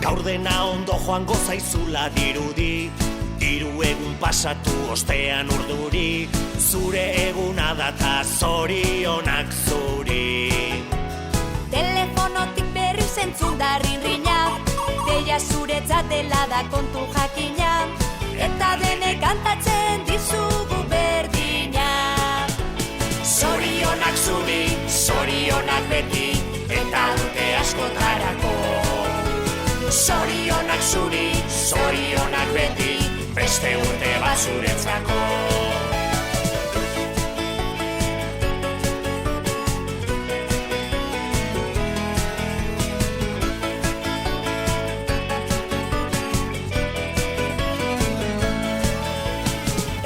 Gaur dena ondo joango zaizula dirudi, hiru egun pasatu ostean urduri, zure eguna da ta zorionak zuri. Telefonotik berri zentzun da rinrina, deia zuretzat dela da kontu jakina, eta denek kantatzen dizugu berdina. Zorionak zuri, zorionak beti, eta urte askotarako. Zorionak zuri, zorionak beti, beste urte bat zuretzako.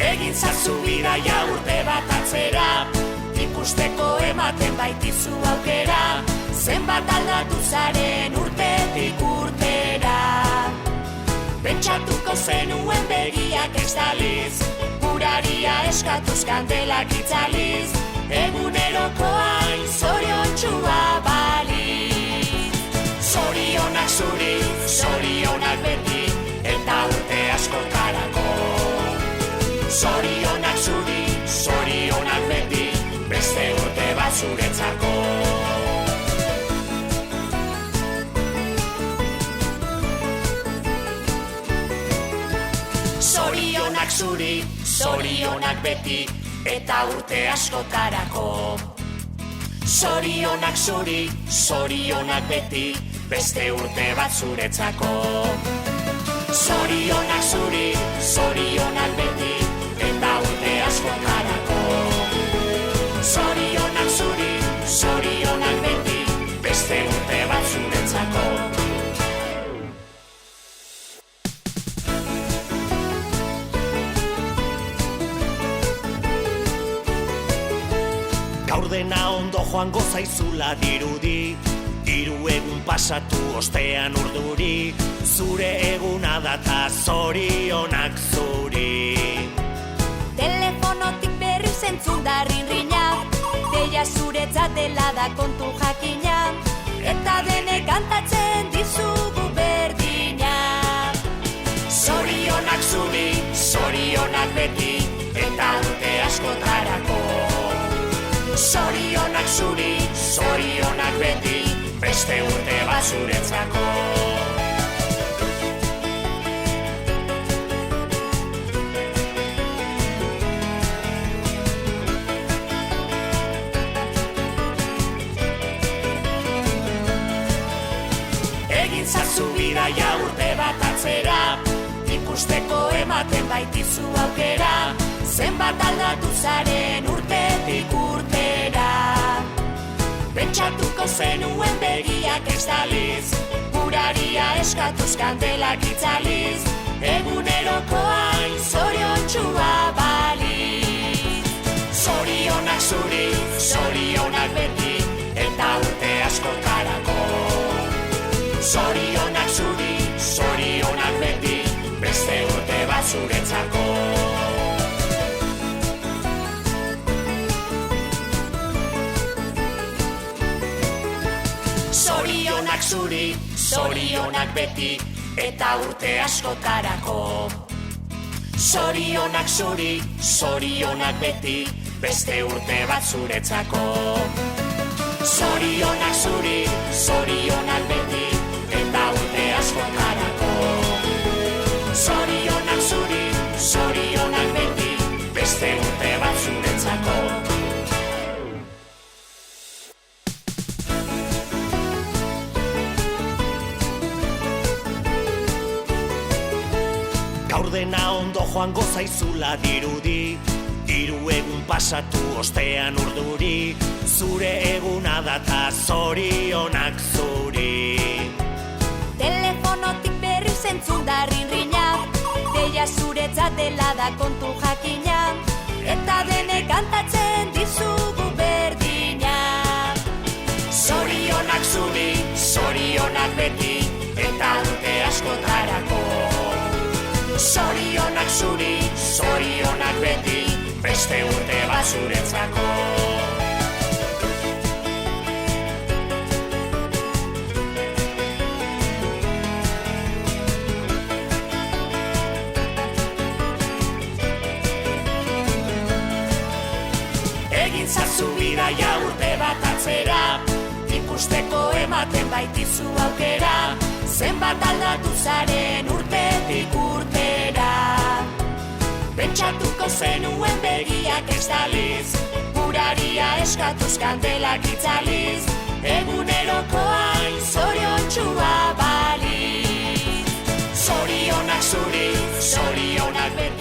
Egin zazu bidaia urte bat atzera, ikusteko ematen baitizu aukera, zenbat aldatu zaren urtetik urtera. Pentsatuko zenuen begiak estaliz, guraria eskatuz kandelak itzaliz, eguneroko hain zoriontxua baliz. Zorionak zuri, zorionak beti, eta urte askotarako. Zorionak zuri, zorionak beti, beste urte bat zuretzako. Zorionak zuri, zorionak beti, eta urte askotarako. Zorionak zuri, zorionak beti, beste urte bat zuretzako. Zorionak zuri, zorionak beti, eta urte askotarako. Zorionak zuri, zorionak beti, beste urte bat zuretzako. Gaur dena ondo joango zaizula dirudi, hiru egun pasatu ostean urduri, zure eguna da ta zorionak zuri. Telefonotik berri zentzun da rinrina, deia zuretzat dela da kontu jakina, eta denek kantatzen dizugu berdina. Zorionak zuri, zorionak beti, eta urte askotarako. Zorionak zuri, zorionak beti, beste urte bat zuretzako. Egin zazu bidaia urte bat atzera, ikusteko ematen baitizu aukera, zenbat aldatu zaren urtetik urtera. Pentsatuko zenuen begiak estaliz, guraria eskatuz kandelak itzaliz, eguneroko hain zoriontxua baliz. Zorionak zuri, zorionak beti, eta urte askotarako. Zorionak zuri, zorionak beti, beste urte bat zuretzako. Zorionak zuri, zorionak beti, eta urte askotarako. Zorionak zuri, zorionak beti, beste urte bat zuretzako. Zorionak zuri, zorionak beti, eta urte askotarako. Zorionak zuri, zorionak beti, beste urte bat zuretzako. Gaur dena ondo joango zaizula dirudi, hiru egun pasatu ostean urduri, zure eguna da ta zorionak zuri. Telefonotik berri zentzun da rinrina, deia zuretzat dela da kontu jakina, eta denek kantatzen dizugu berdina. Zorionak zuri, zorionak beti, eta urte askotarako. Zorionak zuri, zorionak beti, beste urte bat zuretzako. Etzazu bidaia urte bat atzera, ikusteko ematen baitizu aukera, zenbat aldatu zaren urtetik urtera. Pentsatuko zenuen begiak ez daliz, uraria eskatuz kandelak itzaliz, eguneroko hain zoriontxua baliz. Zorionak zuri, zorionak beti,